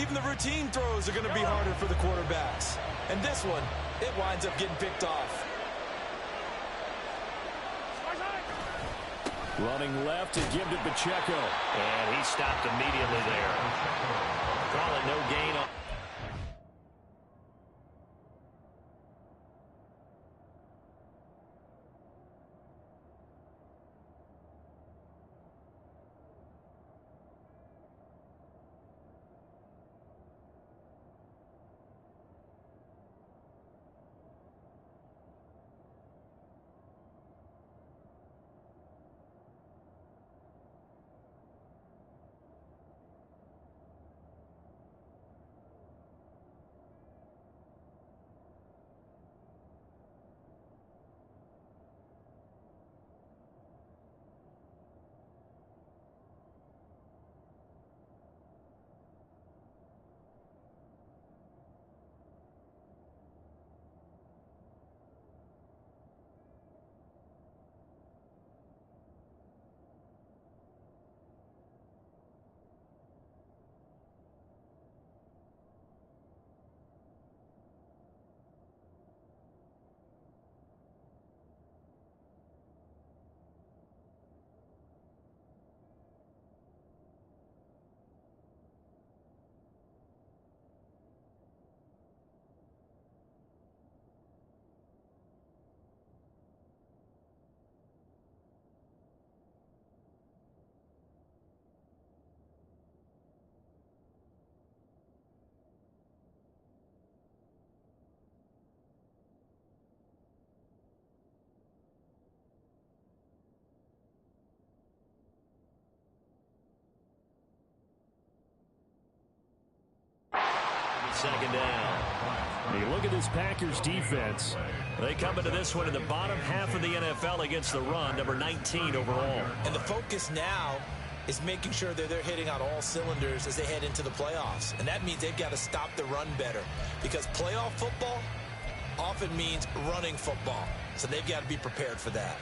Even the routine throws are going to be harder for the quarterbacks. And this one, it winds up getting picked off. Running left to give to Pacheco. And he stopped immediately there. Call it no gain on. Second down. You look at this Packers defense. They come into this one in the bottom half of the NFL against the run, number 19 overall. And the focus now is making sure that they're hitting on all cylinders as they head into the playoffs. And that means they've got to stop the run better, because playoff football often means running football. So they've got to be prepared for that.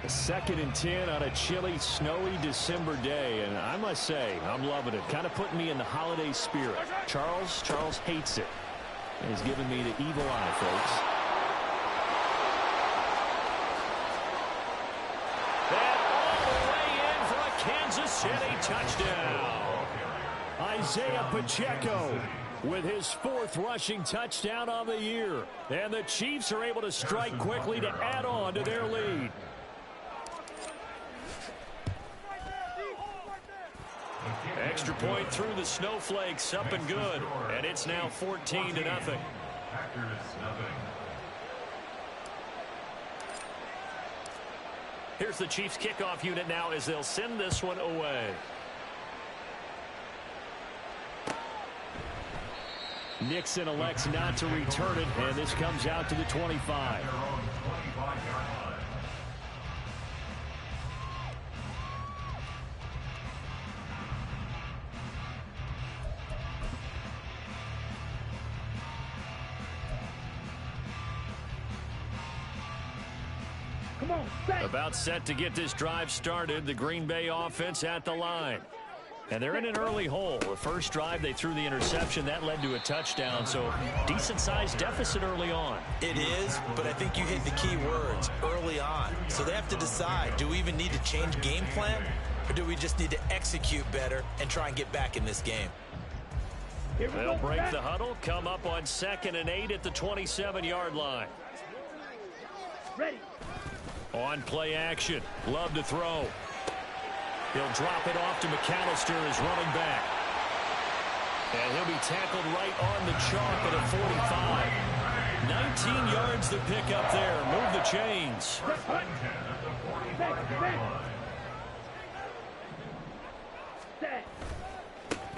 2nd and 10 on a chilly, snowy December day, and I must say, I'm loving it. Kind of putting me in the holiday spirit. Charles hates it. And he's giving me the evil eye, folks. And all the way in for a Kansas City touchdown. Isaiah Pacheco with his 4th rushing touchdown on the year. And the Chiefs are able to strike quickly to add on to their lead. Extra point through the snowflakes, up and good. And it's now 14-0. Here's the Chiefs kickoff unit now as they'll send this one away. Nixon elects not to return it, and this comes out to the 25. About set to get this drive started, the Green Bay offense at the line. And they're in an early hole. The first drive, they threw the interception. That led to a touchdown, so decent-sized deficit early on. It is, but I think you hit the key words, early on. So they have to decide, do we even need to change game plan, or do we just need to execute better and try and get back in this game? They'll break the huddle, come up on 2nd and 8 at the 27-yard line. Ready. On play action. Love to throw. He'll drop it off to McAllister as running back. And he'll be tackled right on the chalk at a 45. 19 yards to pick up there. Move the chains.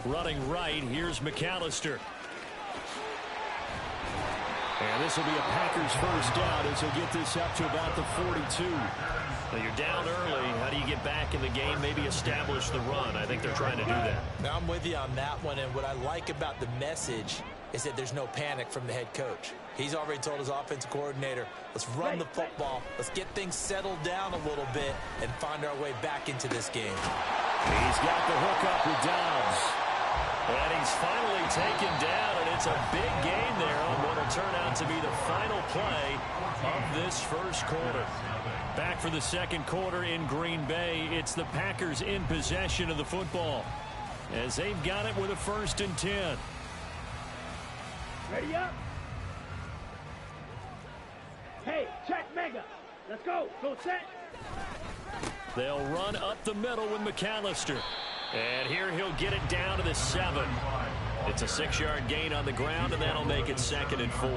Running right, here's McAllister. And this will be a Packers first down as he'll get this up to about the 42. Well, you're down early. How do you get back in the game, maybe establish the run? I think they're trying to do that. Now, I'm with you on that one, and what I like about the message is that there's no panic from the head coach. He's already told his offensive coordinator, let's run the football, let's get things settled down a little bit, and find our way back into this game. He's got the hook up with Dobbs. And he's finally taken down, and it's a big gain there on what will turn out to be the final play of this first quarter. Back for the second quarter in Green Bay. It's the Packers in possession of the football as they've got it with a 1st and 10. Ready up. Hey, check mega. Let's go. Go set. They'll run up the middle with McAllister. And here he'll get it down to the 7. It's a 6-yard gain on the ground, and that'll make it 2nd and 4.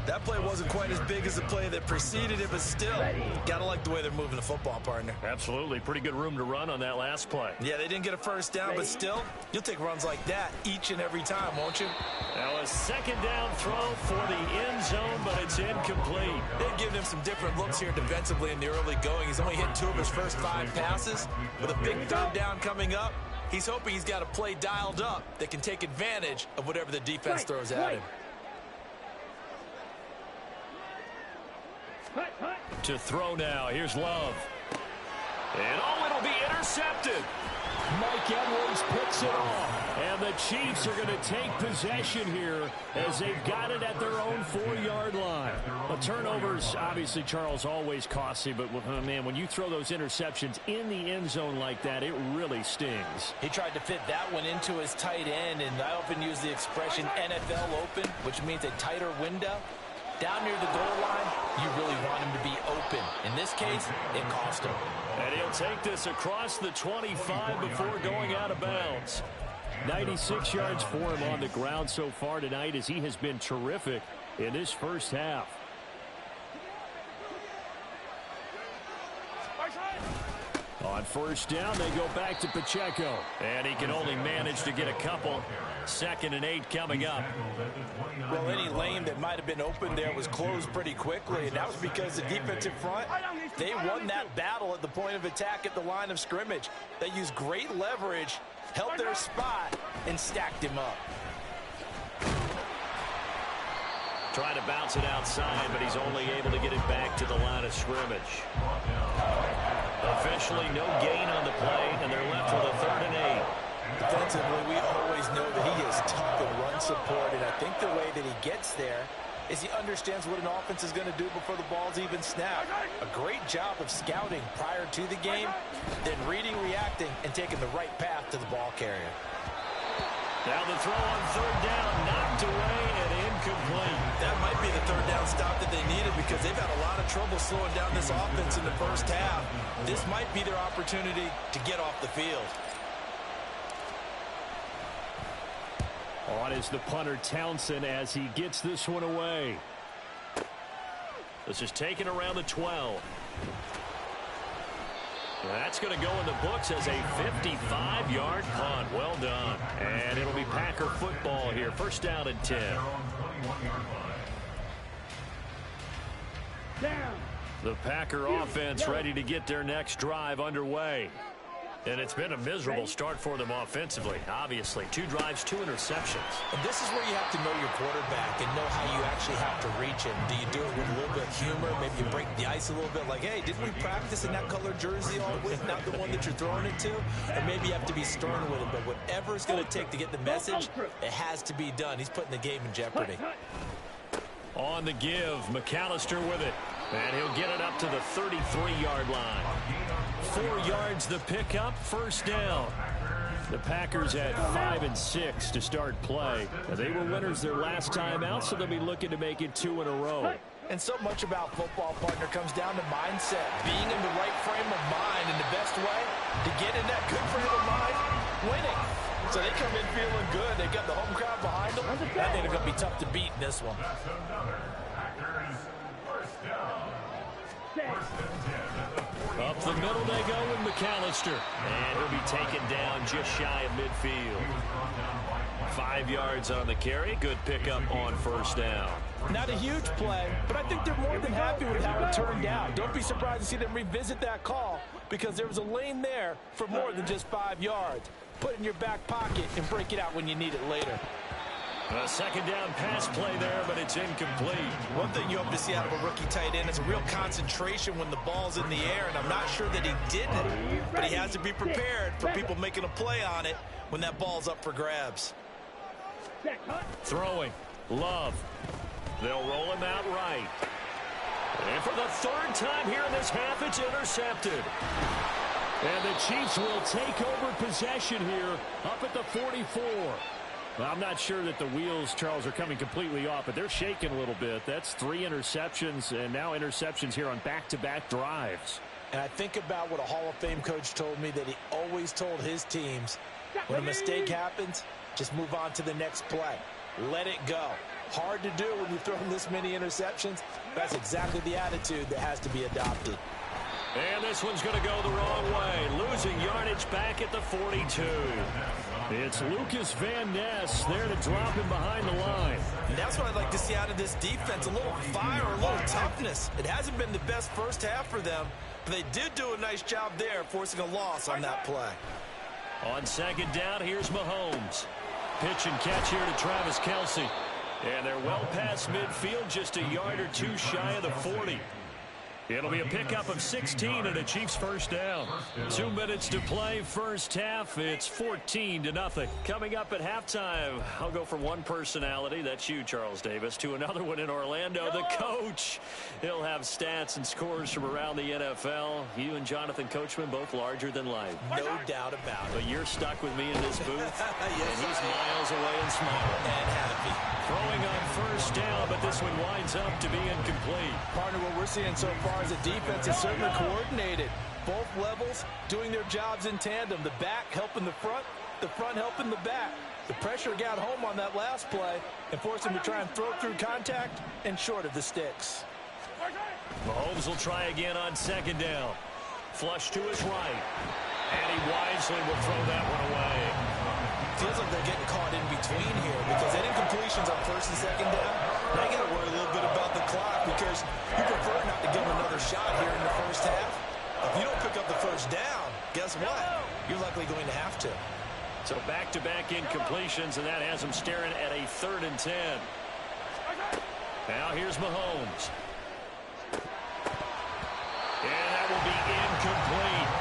That play wasn't quite as big as the play that preceded it, but still, gotta like the way they're moving the football, partner. Absolutely. Pretty good room to run on that last play. Yeah, they didn't get a first down, but still, you'll take runs like that each and every time, won't you? Now a 2nd down throw for the end zone, but it's incomplete. They've given him some different looks here defensively in the early going. He's only hit 2 of his first 5 passes. With a big 3rd down coming up, he's hoping he's got a play dialed up that can take advantage of whatever the defense throws at him. To throw now. Here's Love. And it'll be intercepted. Mike Edwards picks it off. And the Chiefs are going to take possession here as they've got it at their own 4-yard line. The turnovers, obviously, Charles, always costly. But, man, when you throw those interceptions in the end zone like that, it really stings. He tried to fit that one into his tight end, and I often use the expression NFL open, which means a tighter window. Down near the goal line, you really want him to be open. In this case, it cost him. And he'll take this across the 25 before going out of bounds. 96 yards for him on the ground so far tonight as he has been terrific in this first half. On 1st down, they go back to Pacheco. And he can only manage to get a couple. 2nd and 8 coming up. Well, any lane that might have been open there was closed pretty quickly, and that was because the defensive front, they won that battle at the point of attack at the line of scrimmage. They used great leverage, held their spot, and stacked him up. Trying to bounce it outside, but he's only able to get it back to the line of scrimmage. Officially no gain on the play, and they're left with a 3rd and 8. Defensively, we always know that he is tough in run support, and I think the way that he gets there is he understands what an offense is going to do before the ball's even snapped. A great job of scouting prior to the game, then reading, reacting, and taking the right path to the ball carrier. Now the throw on 3rd down, knocked away and incomplete. That might be the 3rd down stop that they needed because they've had a lot of trouble slowing down this offense in the first half. This might be their opportunity to get off the field. On is the punter Townsend as he gets this one away. This is taken around the 12. That's going to go in the books as a 55-yard punt. Well done. And it'll be Packer football here. 1st down and 10. Down. The Packer offense ready to get their next drive underway. And it's been a miserable start for them offensively. Obviously, 2 drives, 2 interceptions. And this is where you have to know your quarterback and know how you actually have to reach him. Do you do it with a little bit of humor? Maybe you break the ice a little bit like, hey, didn't we practice in that color jersey all week, not the one that you're throwing it to? Or maybe you have to be stern with him. But whatever it's going to take to get the message, it has to be done. He's putting the game in jeopardy. On the give, McAllister with it. And he'll get it up to the 33-yard line. 4 yards the pickup, 1st down. The Packers at 5 and 6 to start play. They were winners their last time out, so they'll be looking to make it 2 in a row. And so much about football, partner, comes down to mindset. Being in the right frame of mind, and the best way to get in that good frame of mind, winning. So they come in feeling good. They've got the home crowd behind them. I think they're going to be tough to beat in this one. Up the middle they go with McAllister. And he'll be taken down just shy of midfield. 5 yards on the carry. Good pickup on 1st down. Not a huge play, but I think they're more than happy with how it turned out. Don't be surprised to see them revisit that call because there was a lane there for more than just 5 yards. Put it in your back pocket and break it out when you need it later. A 2nd down pass play there, but it's incomplete. One thing you hope to see out of a rookie tight end is a real concentration when the ball's in the air, and I'm not sure that he did it, but he has to be prepared for people making a play on it when that ball's up for grabs. Throwing. Love. They'll roll him out right. And for the third time here in this half, it's intercepted. And the Chiefs will take over possession here up at the 44. Well, I'm not sure that the wheels, Charles, are coming completely off, but they're shaking a little bit. That's 3 interceptions, and now interceptions here on back-to-back drives. And I think about what a Hall of Fame coach told me, that he always told his teams, when a mistake happens, just move on to the next play. Let it go. Hard to do when you've thrown this many interceptions. That's exactly the attitude that has to be adopted. And this one's going to go the wrong way. Losing yardage back at the 42. It's Lucas Van Ness there to drop him behind the line. And that's what I'd like to see out of this defense. A little fire, a little toughness. It hasn't been the best first half for them, but they did do a nice job there, forcing a loss on that play. On second down, here's Mahomes. Pitch and catch here to Travis Kelce. And they're well past midfield, just a yard or two shy of the 40. It'll be a pickup of 16 and a Chiefs first down. 2 minutes to play first half. It's 14-0. Coming up at halftime, I'll go from one personality, that's you, Charles Davis, to another one in Orlando, the coach. He'll have stats and scores from around the NFL. You and Jonathan Coachman both larger than life. No doubt about it. But you're stuck with me in this booth. Yes, and he's miles away and smiling. And happy. Throwing on first down, but this one winds up to be incomplete. Partner, what we're seeing so far is the defense is certainly coordinated. Both levels doing their jobs in tandem. The back helping the front helping the back. The pressure got home on that last play and forced him to try and throw through contact and short of the sticks. Mahomes will try again on second down. Flush to his right. And he wisely will throw that one away. Feels like they're getting caught in between here because any completions on first and second down, they got to worry a little bit about the clock because you prefer not to give them another shot here in the first half. If you don't pick up the first down, guess what? You're likely going to have to. So back-to-back incompletions, and that has them staring at a 3rd and 10. Now here's Mahomes. And that will be incomplete.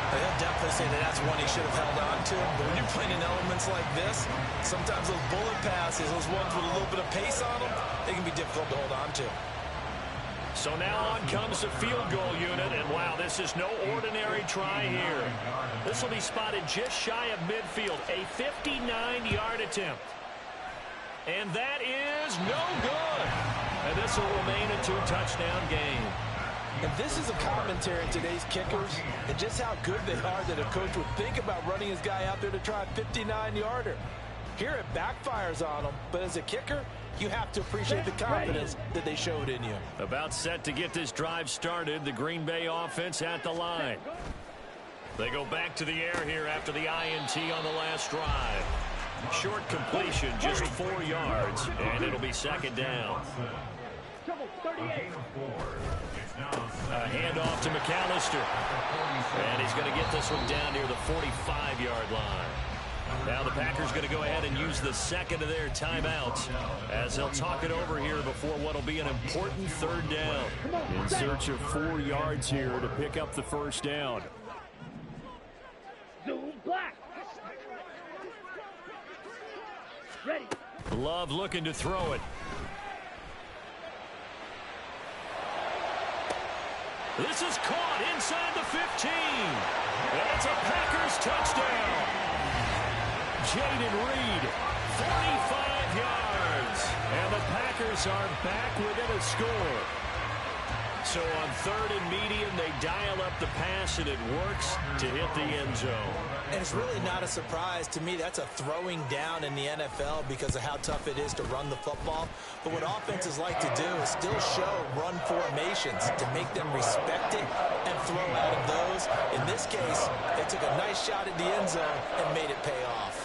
They'll definitely say that that's one he should have held on to. But when you're playing in elements like this, sometimes those bullet passes, those ones with a little bit of pace on them, they can be difficult to hold on to. So now on comes the field goal unit, and wow, this is no ordinary try here. This will be spotted just shy of midfield, a 59-yard attempt. And that is no good. And this will remain a 2-touchdown game. And this is a commentary in today's kickers and just how good they are that a coach would think about running his guy out there to try a 59-yarder. Here it backfires on him, but as a kicker, you have to appreciate the confidence that they showed in you. About set to get this drive started, the Green Bay offense at the line. They go back to the air here after the INT on the last drive. Short completion, just 4 yards, and it'll be second down. A handoff to McAllister. And he's going to get this one down near the 45-yard line. Now the Packers going to go ahead and use the second of their timeouts as they'll talk it over here before what will be an important 3rd down. In search of 4 yards here to pick up the first down. Zoom black. Ready. Love looking to throw it. This is caught inside the 15. And it's a Packers touchdown. Jaden Reed, 45 yards. And the Packers are back within a score. So on 3rd and medium, they dial up the pass, and it works to hit the end zone. And it's really not a surprise to me. That's a throwing down in the NFL because of how tough it is to run the football. But what offenses like to do is still show run formations to make them respect it and throw out of those. In this case, they took a nice shot at the end zone and made it pay off.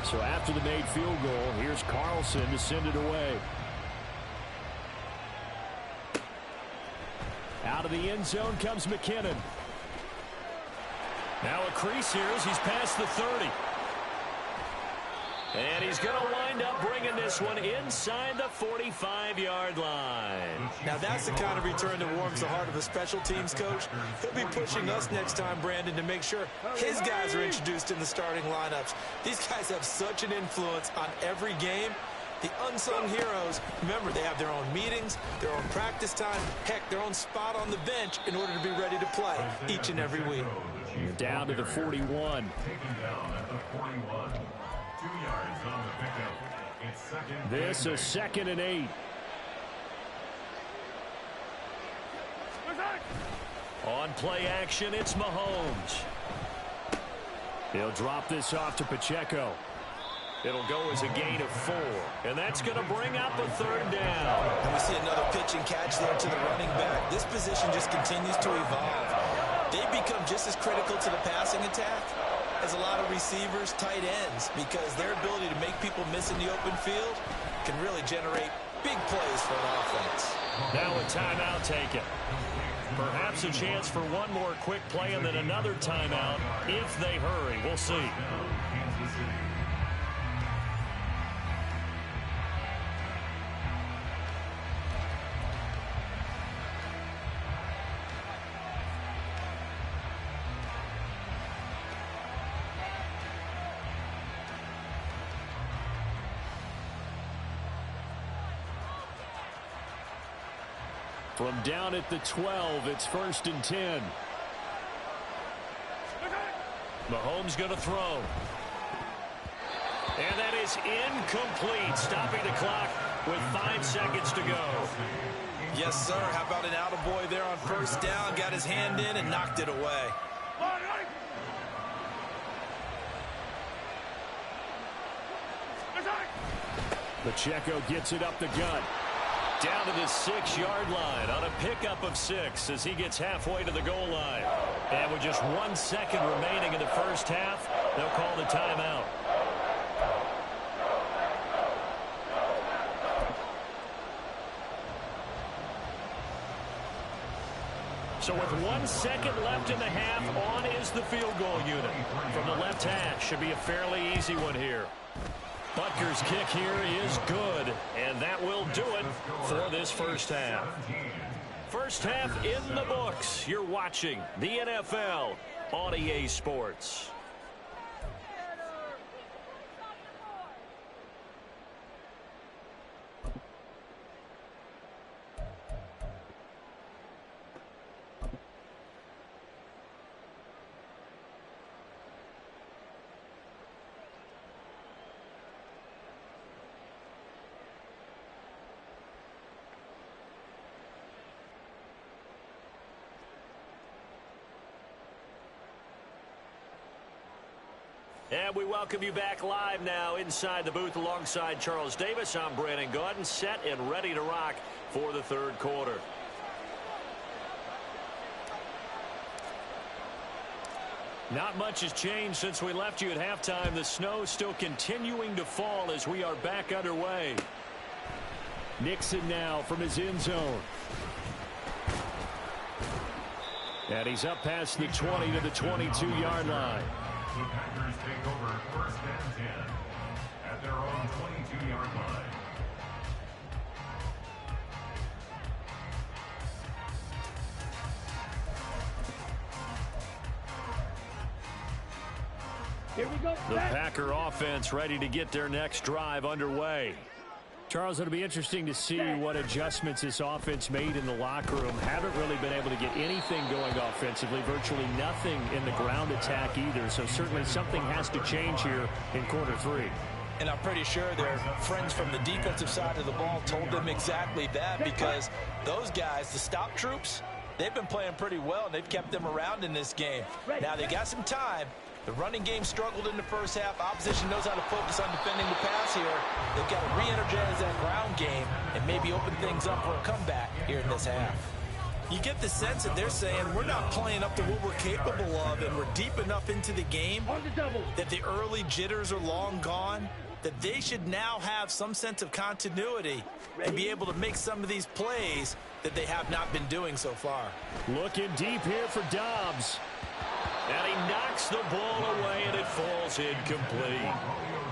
So after the made field goal, here's Carlson to send it away. Out of the end zone comes McKinnon. Now a crease here as he's past the 30. And he's going to wind up bringing this one inside the 45-yard line. Now that's the kind of return that warms the heart of a special teams coach. He'll be pushing us next time, Brandon, to make sure his guys are introduced in the starting lineups. These guys have such an influence on every game. The unsung heroes, remember, they have their own meetings, their own practice time, heck, their own spot on the bench in order to be ready to play each and every week. You're down to the 41. Taken down at the 41. 2 yards on the pickup. It's second. This is 2nd and 8. On play action, it's Mahomes. He'll drop this off to Pacheco. It'll go as a gain of 4. And that's going to bring up a 3rd down. And we see another pitch and catch there to the running back. This position just continues to evolve. They become just as critical to the passing attack as a lot of receivers, tight ends, because their ability to make people miss in the open field can really generate big plays for an offense. Now a timeout taken. Perhaps a chance for one more quick play and then another timeout if they hurry. We'll see. From down at the 12, it's 1st and 10. Mahomes going to throw. And that is incomplete, stopping the clock with 5 seconds to go. Yes, sir. How about an attaboy there on 1st down? Got his hand in and knocked it away. Pacheco gets it up the gut. Down to the 6-yard line on a pickup of 6 as he gets halfway to the goal line. And with just 1 second remaining in the first half, they'll call the timeout. So with 1 second left in the half, on is the field goal unit. From the left hash, should be a fairly easy one here. Butker's kick here is good, and that will do it for this first half. First half in the books. You're watching the NFL on EA Sports. And we welcome you back live now inside the booth alongside Charles Davis. I'm Brandon Gaudin, set and ready to rock for the 3rd quarter. Not much has changed since we left you at halftime. The snow still continuing to fall as we are back underway. Nixon now from his end zone. And he's up past the 20 to the 22-yard line. The Packers take over 1st and 10 at their own 22-yard line. Here we go. The Packer offense ready to get their next drive underway. Charles, it'll be interesting to see what adjustments this offense made in the locker room. Haven't really been able to get anything going offensively, virtually nothing in the ground attack either. So certainly something has to change here in quarter 3. And I'm pretty sure their friends from the defensive side of the ball told them exactly that, because those guys, the stop troops, they've been playing pretty well, and they've kept them around in this game. Now they got some time. The running game struggled in the first half. Opposition knows how to focus on defending the pass here. They've got to re-energize that ground game and maybe open things up for a comeback here in this half. You get the sense that they're saying we're not playing up to what we're capable of, and we're deep enough into the game that the early jitters are long gone, that they should now have some sense of continuity and be able to make some of these plays that they have not been doing so far. Looking deep here for Dobbs. And he knocks the ball away, and it falls incomplete.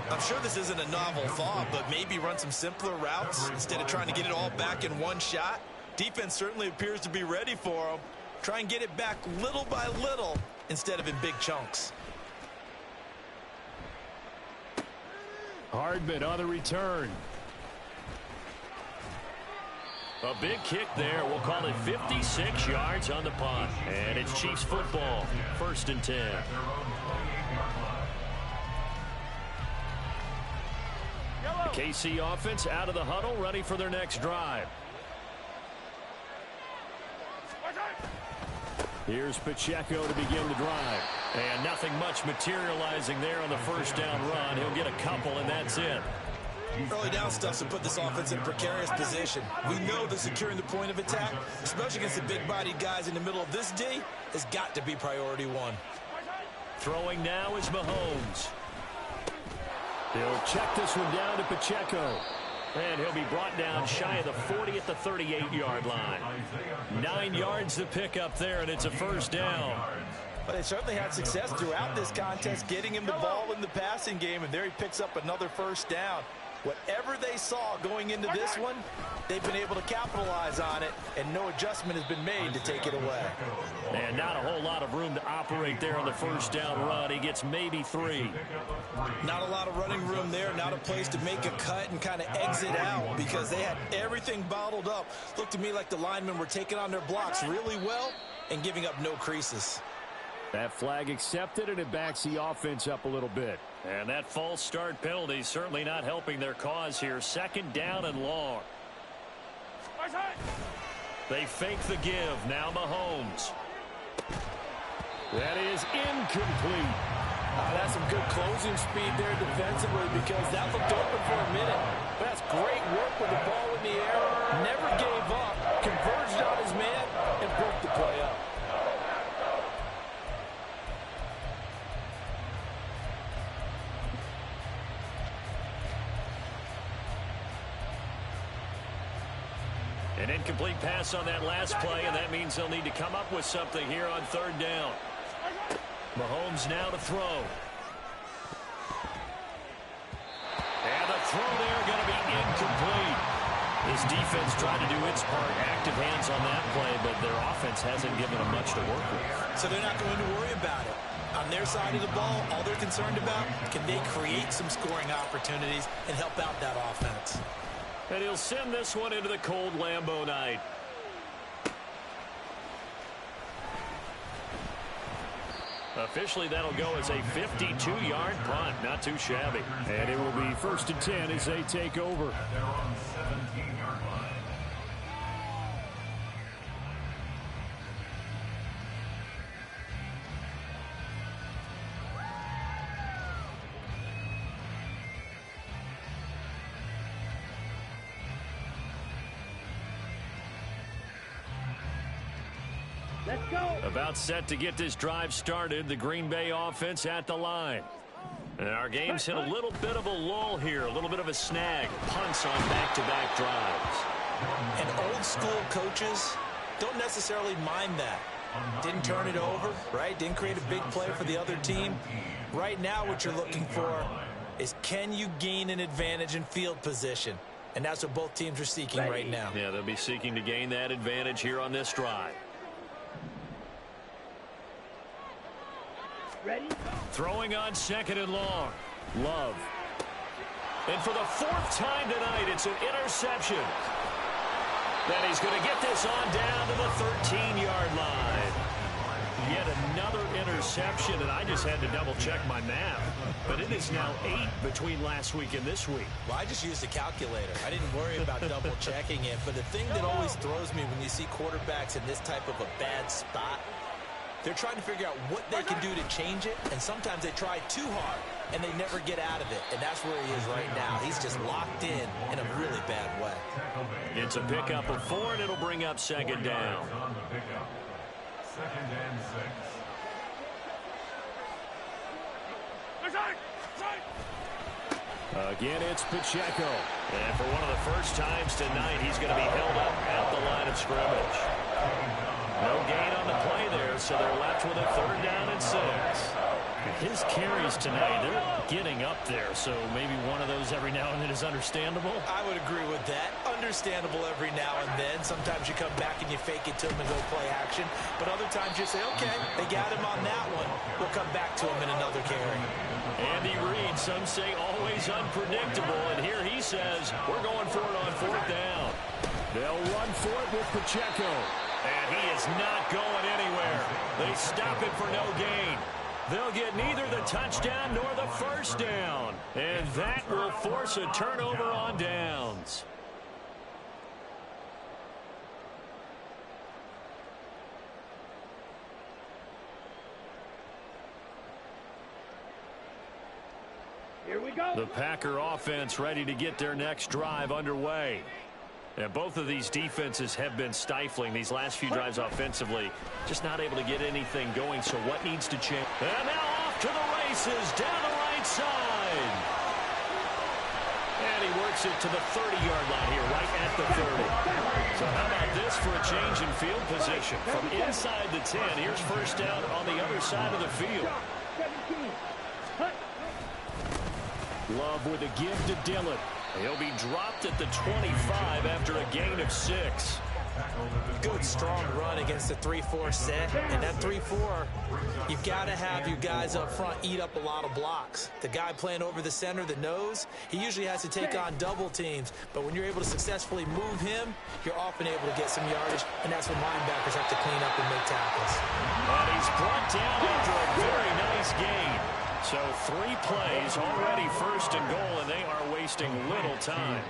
I'm sure this isn't a novel thought, but maybe run some simpler routes instead of trying to get it all back in one shot. Defense certainly appears to be ready for him. Try and get it back little by little instead of in big chunks. Hardman on the return. A big kick there. We'll call it 56 yards on the punt. And it's Chiefs football. 1st and 10. The KC offense out of the huddle, ready for their next drive. Here's Pacheco to begin the drive. And nothing much materializing there on the first down run. He'll get a couple, and that's it. Early down stuff to put this offense in a precarious position. We know that securing the point of attack, especially against the big-bodied guys in the middle of this D, has got to be priority one. Throwing now is Mahomes. He'll check this one down to Pacheco. And he'll be brought down shy of the 40 at the 38-yard line. 9 yards to pick up there, and it's a first down. But they certainly had success throughout this contest, getting him the ball in the passing game, and there he picks up another first down. Whatever they saw going into this one, they've been able to capitalize on it, and no adjustment has been made to take it away. And not a whole lot of room to operate there on the first down run. He gets maybe 3. Not a lot of running room there, not a place to make a cut and kind of exit out because they had everything bottled up. Looked to me like the linemen were taking on their blocks really well and giving up no creases. That flag accepted, and it backs the offense up a little bit. And that false start penalty certainly not helping their cause here. 2nd down and long. They fake the give. Now Mahomes. That is incomplete. That's some good closing speed there defensively because that looked open for a minute. But that's great work with the ball in the air. Never gave up. Converged on his man and broke the play up. An incomplete pass on that last play, and that means they'll need to come up with something here on 3rd down. Mahomes now to throw. And the throw there going to be incomplete. His defense tried to do its part, active hands on that play, but their offense hasn't given them much to work with. So they're not going to worry about it. On their side of the ball, all they're concerned about, can they create some scoring opportunities and help out that offense? And he'll send this one into the cold Lambeau night. Officially, that'll go as a 52-yard punt. Not too shabby. And it will be 1st and 10 as they take over. They're on the 17-yard line. Let's go. About set to get this drive started. The Green Bay offense at the line. And our game's hit a little bit of a lull here. A little bit of a snag. Punts on back-to-back drives. And old school coaches don't necessarily mind that. Didn't turn it over, right? Didn't create a big play for the other team. Right now what you're looking for is can you gain an advantage in field position? And that's what both teams are seeking right now. Yeah, they'll be seeking to gain that advantage here on this drive. Ready? Throwing on 2nd and long. Love. And for the 4th time tonight, it's an interception. Then he's going to get this on down to the 13-yard line. Yet another interception, and I just had to double-check my math. But it is now 8 between last week and this week. Well, I just used a calculator. I didn't worry about double-checking it. But the thing that always throws me when you see quarterbacks in this type of a bad spot, they're trying to figure out what they can do to change it, and sometimes they try too hard, and they never get out of it. And that's where he is right now. He's just locked in a really bad way. It's a pickup of 4, and it'll bring up 2nd down. On the pickup. 2nd and 6. Again, it's Pacheco. And for one of the first times tonight, he's going to be held up at the line of scrimmage. No gain on the play there, there, so they're left with a 3rd down and 6. His carries tonight, they're getting up there, so maybe one of those every now and then is understandable. I would agree with that. Understandable every now and then. Sometimes you come back and you fake it to him and go play action. But other times you say, okay, they got him on that one. We'll come back to him in another carry. Andy Reid, some say always unpredictable, and here he says, we're going for it on 4th down. They'll run for it with Pacheco. And he is not going anywhere. They stop it for no gain. They'll get neither the touchdown nor the 1st down. And that will force a turnover on downs. Here we go. The Packer offense ready to get their next drive underway. And both of these defenses have been stifling these last few drives offensively. Just not able to get anything going, so what needs to change? And now off to the races down the right side. And he works it to the 30-yard line here, right at the 30. So how about this for a change in field position? From inside the 10, here's 1st down on the other side of the field. 17. Hut. Love with a give to Dillon. He'll be dropped at the 25 after a gain of 6. Good, strong run against the 3-4 set. And that 3-4, you've got to have your guys up front eat up a lot of blocks. The guy playing over the center, the nose, he usually has to take on double teams. But when you're able to successfully move him, you're often able to get some yardage. And that's when linebackers have to clean up and make tackles. And he's brought down after a very nice gain. So 3 plays already 1st and goal, and they are wasting little time.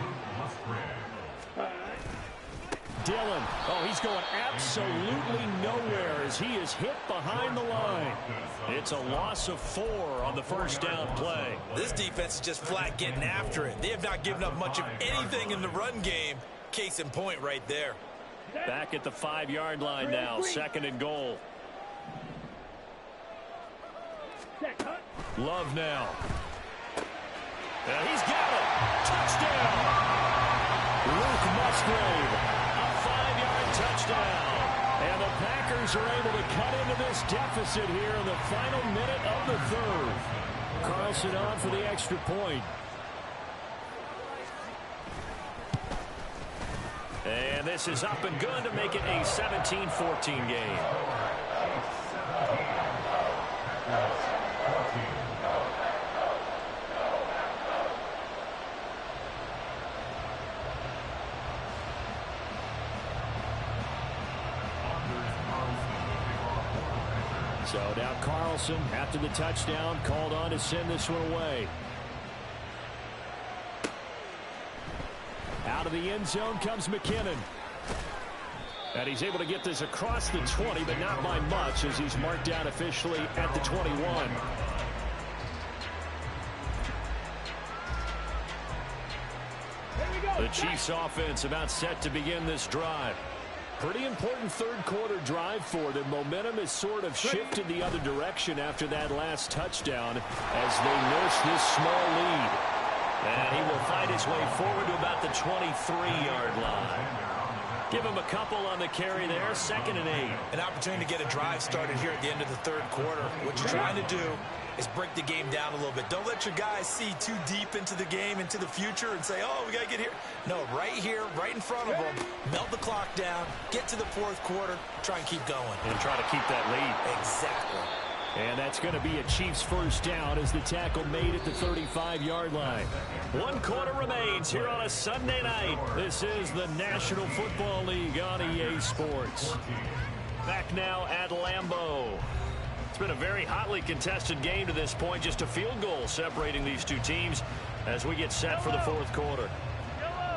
Dillon. Oh, he's going absolutely nowhere as he is hit behind the line. It's a loss of 4 on the 1st down play. This defense is just flat getting after it. They have not given up much of anything in the run game. Case in point right there. Back at the 5-yard line now, 2nd and goal. Love now. And he's got it. Touchdown. Luke Musgrave. A 5-yard touchdown. And the Packers are able to cut into this deficit here in the final minute of the 3rd. Carlson on for the extra point. And this is up and good to make it a 17-14 game. So now Carlson, after the touchdown, called on to send this one away. Out of the end zone comes McKinnon. And he's able to get this across the 20, but not by much, as he's marked down officially at the 21. The Chiefs offense about set to begin this drive. Pretty important 3rd quarter drive for them. Momentum has sort of shifted the other direction after that last touchdown as they nurse this small lead. And he will fight his way forward to about the 23-yard line. Give him a couple on the carry there, 2nd and 8. An opportunity to get a drive started here at the end of the 3rd quarter. What you're trying to do is break the game down a little bit. Don't let your guys see too deep into the game, into the future, and say, oh, we got to get here. No, right here, right in front of them, melt the clock down, get to the 4th quarter, try and keep going. And try to keep that lead. Exactly. And that's going to be a Chiefs 1st down as the tackle made at the 35-yard line. 1 quarter remains here on a Sunday night. This is the National Football League on EA Sports. Back now at Lambeau. It's been a very hotly contested game to this point. Just a field goal separating these two teams as we get set for the 4th quarter.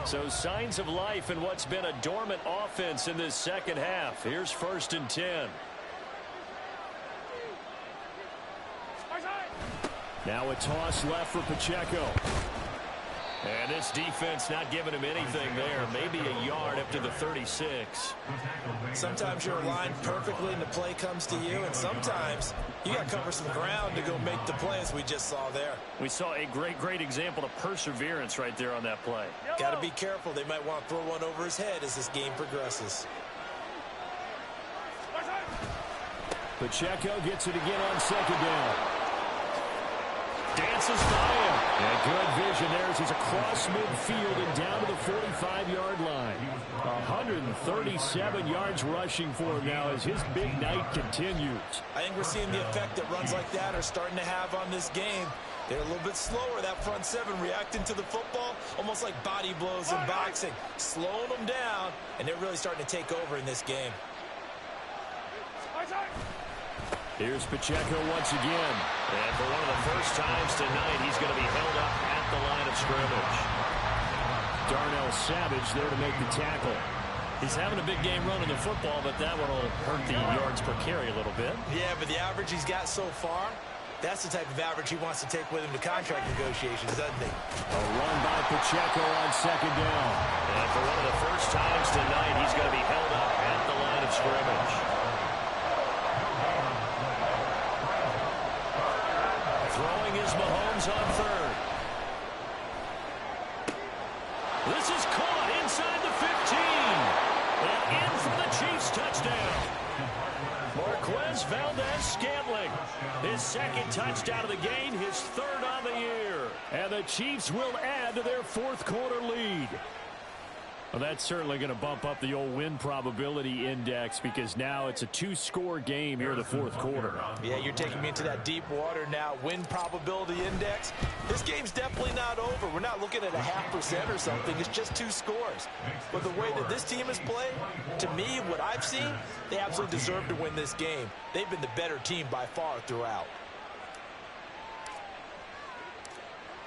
So signs of life in what's been a dormant offense in this 2nd half. Here's 1st and 10. Now a toss left for Pacheco. And this defense not giving him anything there. Maybe a yard up to the 36. Sometimes you're aligned perfectly and the play comes to you, and sometimes you got to cover some ground to go make the play, as we just saw there. We saw a great example of perseverance right there on that play. Got to be careful. They might want to throw one over his head as this game progresses. Pacheco gets it again on second down. Dances by him. And good vision there as he's across midfield and down to the 45-yard line. 137 yards rushing for him now as his big night continues. I think we're seeing the effect that runs like that are starting to have on this game. They're a little bit slower, that front seven, reacting to the football, almost like body blows in boxing, slowing them down, and they're really starting to take over in this game. Here's Pacheco once again. And for one of the first times tonight, he's going to be held up at the line of scrimmage. Darnell Savage there to make the tackle. He's having a big game running the football, but that one will hurt the yards per carry a little bit. Yeah, but the average he's got so far, that's the type of average he wants to take with him to contract negotiations, doesn't he? A run by Pacheco on second down. And for one of the first times tonight, he's going to be held up at the line of scrimmage. Throwing is Mahomes on third. This is caught inside the 15. And in for the Chiefs touchdown. Marquez Valdez-Scantling. His second touchdown of the game, his third on the year. And the Chiefs will add to their fourth quarter lead. Well, that's certainly going to bump up the old win probability index because now it's a two-score game here in the fourth quarter. Yeah, you're taking me into that deep water now. Win probability index. This game's definitely not over. We're not looking at a 0.5% or something. It's just 2 scores. But the way that this team has played, to me, what I've seen, they absolutely deserve to win this game. They've been the better team by far throughout.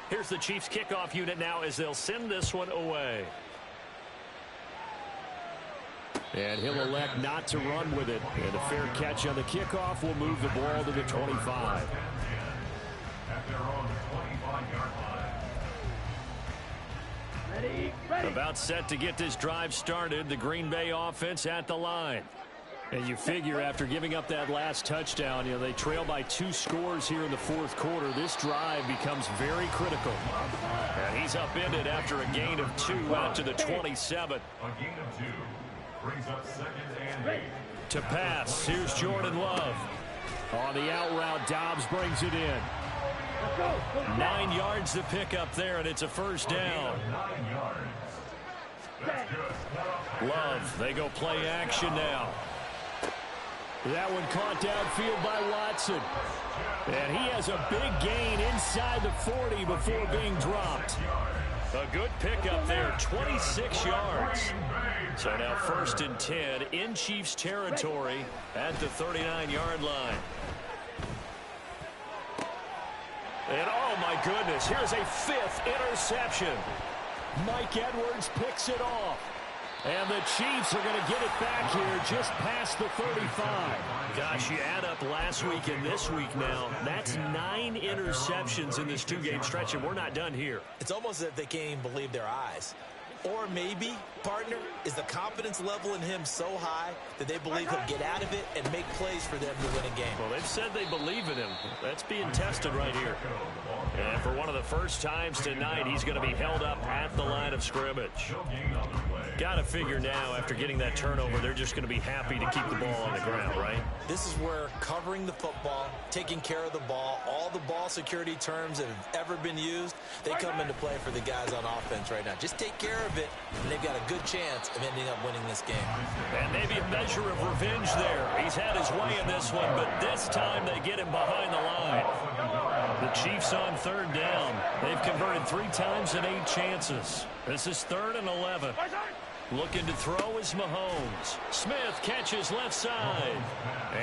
Here's the Chiefs kickoff unit now as they'll send this one away. And he'll elect not to run with it. And a fair catch on the kickoff will move the ball to the 25. About set to get this drive started. The Green Bay offense at the line. And you figure after giving up that last touchdown, they trail by 2 scores here in the fourth quarter. This drive becomes very critical. And he's upended after a gain of 2 out to the 27. A gain of 2 brings up 2nd and 8. To pass, here's Jordan Love. On the out route, Dobbs brings it in. 9 yards to pick up there, and it's a first down. 9 yards. That's good. Love, they go play action now. That one caught downfield by Watson. And he has a big gain inside the 40 before being dropped. A good pickup there, 26 yards. So now 1st and 10 in Chiefs territory at the 39-yard line. And oh my goodness, here's a 5th interception. Mike Edwards picks it off. And the Chiefs are going to get it back here just past the 35. Gosh, you add up last week and this week now. That's 9 interceptions in this 2-game stretch, and we're not done here. It's almost as if they can't even believe their eyes. Or maybe, partner, is the confidence level in him so high that they believe he'll get out of it and make plays for them to win a game. Well, they've said they believe in him. That's being tested right here. And for one of the first times tonight, he's going to be held up at the line of scrimmage. Got to figure now, after getting that turnover, they're just going to be happy to keep the ball on the ground, right? This is where covering the football, taking care of the ball, all the ball security terms that have ever been used, they come into play for the guys on offense right now. Just take care of it, and they've got a good chance of ending up winning this game. And maybe a measure of revenge there. He's had his way in this one, but this time they get him behind the line. The Chiefs on 3rd down. They've converted 3 times in 8 chances. This is 3rd and 11. Looking to throw is Mahomes. Smith catches left side.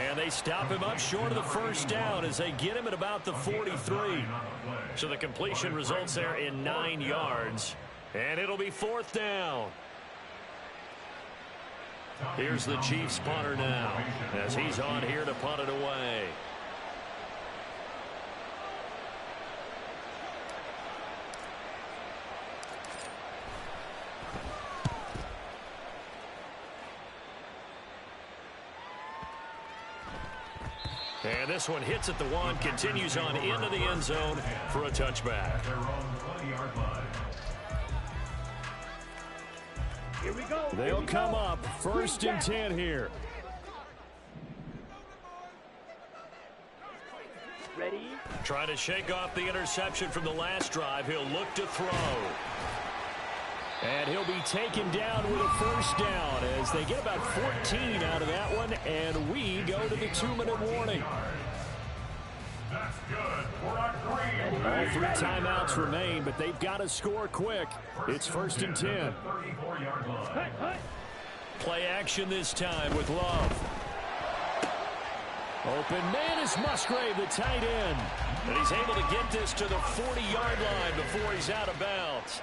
And they stop him up short of the first down as they get him at about the 43. So the completion results there in 9 yards. And it'll be 4th down. Here's the Chiefs punter now as he's on here to punt it away. And this one hits at the 1, continues on into the end zone for a touchback. Here we go. They'll come up 1st and 10 here. Ready? Trying to shake off the interception from the last drive. He'll look to throw. And he'll be taken down with a first down as they get about 14 out of that one, and we go to the 2-minute warning. That's good for a green. All 3 timeouts remain, but they've got to score quick. It's 1st and 10. 34-yard line. Hut, hut. Play action this time with Love. Open man is Musgrave, the tight end. And he's able to get this to the 40-yard line before he's out of bounds.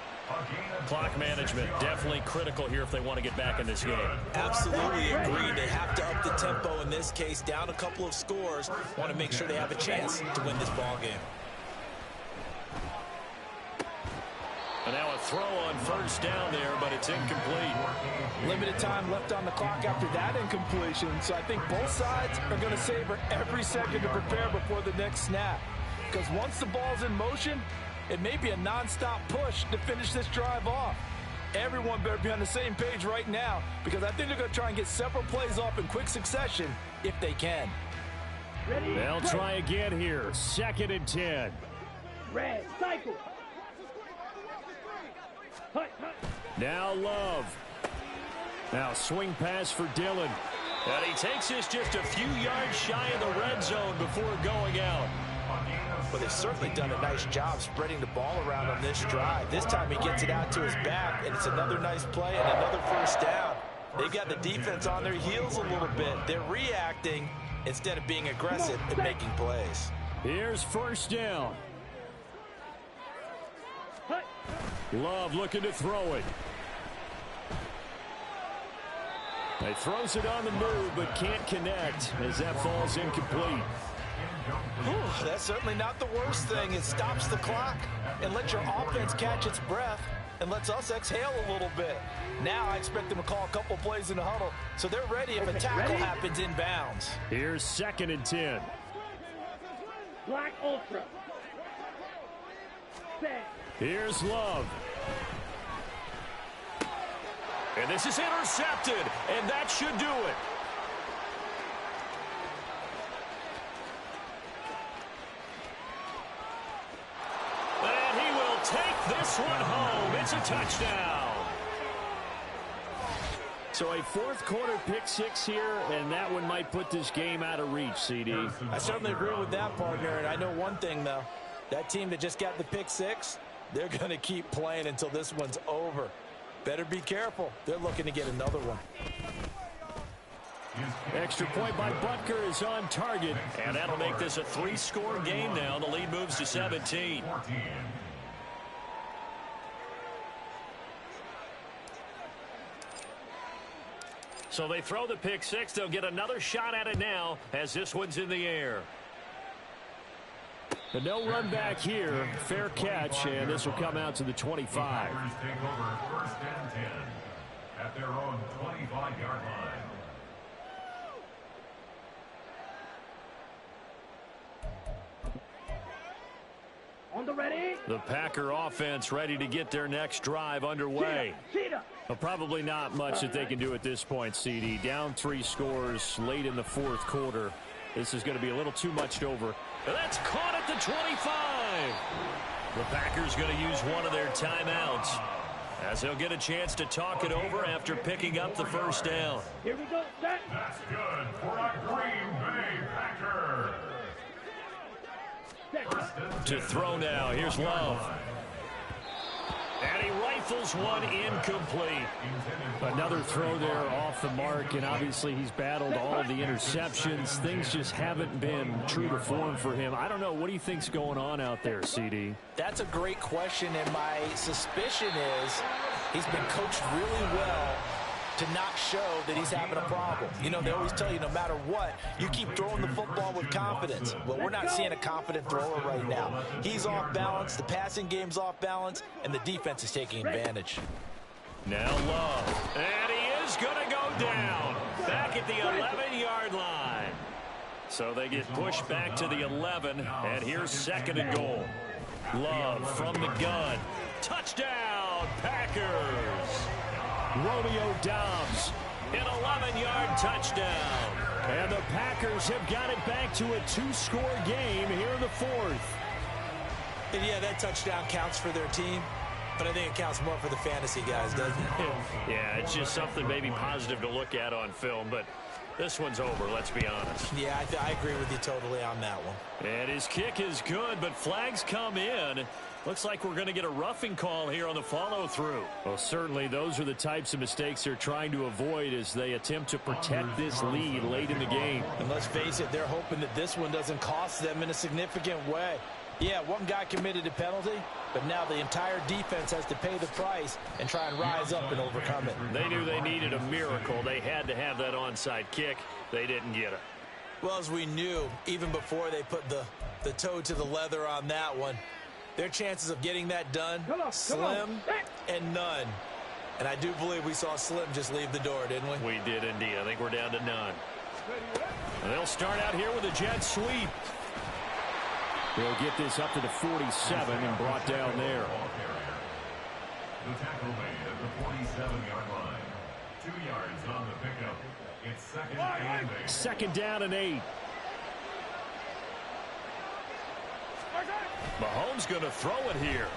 Clock management definitely critical here if they want to get back in this game. Absolutely agreed. They have to up the tempo in this case. Down a couple of scores. Want to make sure they have a chance to win this ball game. And now a throw on first down there, but it's incomplete. Limited time left on the clock after that incompletion, so I think both sides are going to savor every second to prepare before the next snap. Because once the ball's in motion, it may be a non-stop push to finish this drive off. Everyone better be on the same page right now, because I think they're going to try and get several plays off in quick succession if they can. Ready? They'll try again here. 2nd and 10. Red, cycle. Hut, hut. Now Love. Now swing pass for Dillon. And he takes this just a few yards shy of the red zone before going out. But they've certainly done a nice job spreading the ball around on this drive. This time he gets it out to his back, and it's another nice play and another first down. They've got the defense on their heels a little bit. They're reacting instead of being aggressive and making plays. Here's first down. Love looking to throw it. He throws it on the move, but can't connect as that falls incomplete. Whew, that's certainly not the worst thing. It stops the clock and lets your offense catch its breath and lets us exhale a little bit. Now I expect them to call a couple plays in the huddle so they're ready if a tackle happens inbounds. Here's 2nd and 10. Black Ultra. Set. Here's Love. And this is intercepted, and that should do it. And he will take this one home. It's a touchdown. So a 4th quarter pick 6 here, and that one might put this game out of reach, CD. I certainly agree with that, partner, and I know one thing, though. That team that just got the pick 6, they're going to keep playing until this one's over. Better be careful. They're looking to get another one. Extra point by Butker is on target, and that'll make this a 3-score game now. The lead moves to 17. So they throw the pick 6. They'll get another shot at it now as this one's in the air. But no run back here. Fair catch, and this will come out to the 25. Packers take over 1st and 10 at their own 25-yard line. On the ready. The Packer offense ready to get their next drive underway. Cheetah. But probably not much that they can do at this point, CD. Down 3 scores late in the 4th quarter. This is going to be a little too much over. That's caught at the 25. The Packers going to use one of their timeouts as they'll get a chance to talk it over after picking up the first down. Here we go. Set. That's good for a Green Bay Packer. To throw now. Here's Love. And he rifles one incomplete. Another throw there off the mark, and obviously he's battled all of the interceptions. Things just haven't been true to form for him. I don't know. What do you think's going on out there, CD? That's a great question, and my suspicion is he's been coached really well to not show that he's having a problem. You know, they always tell you no matter what, you keep throwing the football with confidence. Well, we're not seeing a confident thrower right now. He's off balance, the passing game's off balance, and the defense is taking advantage. Now Love. And he is going to go down. Back at the 11-yard line. So they get pushed back to the 11, and here's 2nd and goal. Love from the gun. Touchdown, Packers. Romeo Doubs, an 11-yard touchdown. And the Packers have got it back to a 2-score game here in the fourth. And yeah, that touchdown counts for their team, but I think it counts more for the fantasy guys, doesn't it? Yeah, it's just something maybe positive to look at on film, but this one's over, let's be honest. Yeah, I agree with you totally on that one. And his kick is good, but flags come in. Looks like we're going to get a roughing call here on the follow-through. Well, certainly those are the types of mistakes they're trying to avoid as they attempt to protect this lead late in the game. And let's face it, they're hoping that this one doesn't cost them in a significant way. Yeah, one guy committed a penalty, but now the entire defense has to pay the price and try and rise up and overcome it. They knew they needed a miracle. They had to have that onside kick. They didn't get it. Well, as we knew, even before they put the toe to the leather on that one, their chances of getting that done, slim and none. And I do believe we saw Slim just leave the door, didn't we? We did indeed. I think we're down to none. And they'll start out here with a jet sweep. They'll get this up to the 47 and brought down there. The tackle made at the 47-yard line. 2 yards on the pickup. It's second and 8. Second down and 8. Mahomes going to throw it here.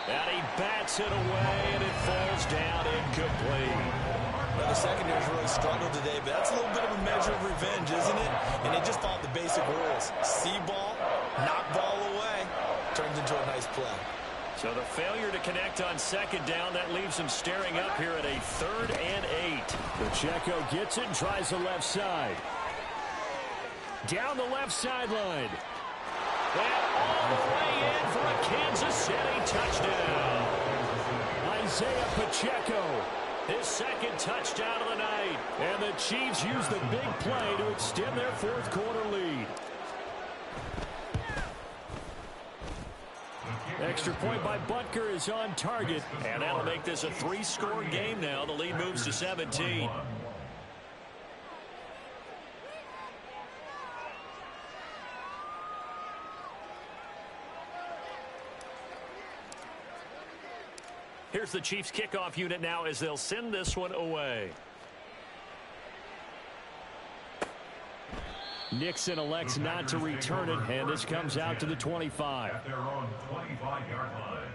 And he bats it away, and it falls down incomplete. Now, the secondary's really struggled today, but that's a little bit of a measure of revenge, isn't it? And they just followed the basic rules. See ball, knock ball away, turns into a nice play. So the failure to connect on second down, that leaves him staring up here at a 3rd and 8. Pacheco gets it and tries the left side. Down the left sideline. And all the way in for a Kansas City touchdown. Isaiah Pacheco. His second touchdown of the night. And the Chiefs use the big play to extend their fourth quarter lead. Extra point by Butker is on target. And that'll make this a 3-score game now. The lead moves to 17. Here's the Chiefs kickoff unit now as they'll send this one away. Nixon elects not to return it, and this comes out to the 25. At their own 25-yard line.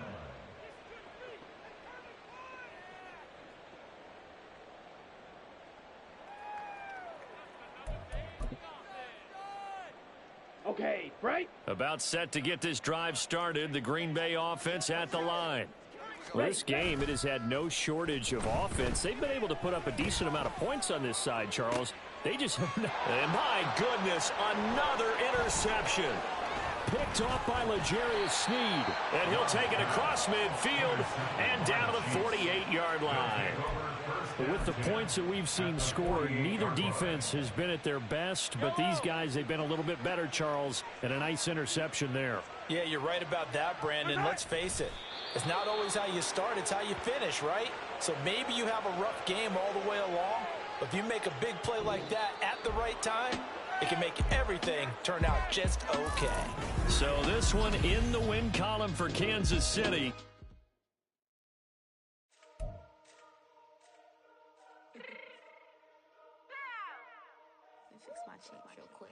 Okay, right? About set to get this drive started. The Green Bay offense at the line. Well, this game, it has had no shortage of offense. They've been able to put up a decent amount of points on this side, Charles. They just... And my goodness, another interception. Picked off by L'Jarius Sneed. And he'll take it across midfield and down to the 48-yard line. With the points that we've seen scored, neither defense has been at their best, but these guys, they've been a little bit better, Charles, and a nice interception there. Yeah, you're right about that, Brandon. Let's face it. It's not always how you start, it's how you finish, right? So maybe you have a rough game all the way along, but if you make a big play like that at the right time, it can make everything turn out just okay. So this one in the win column for Kansas City. Fix my change real quick.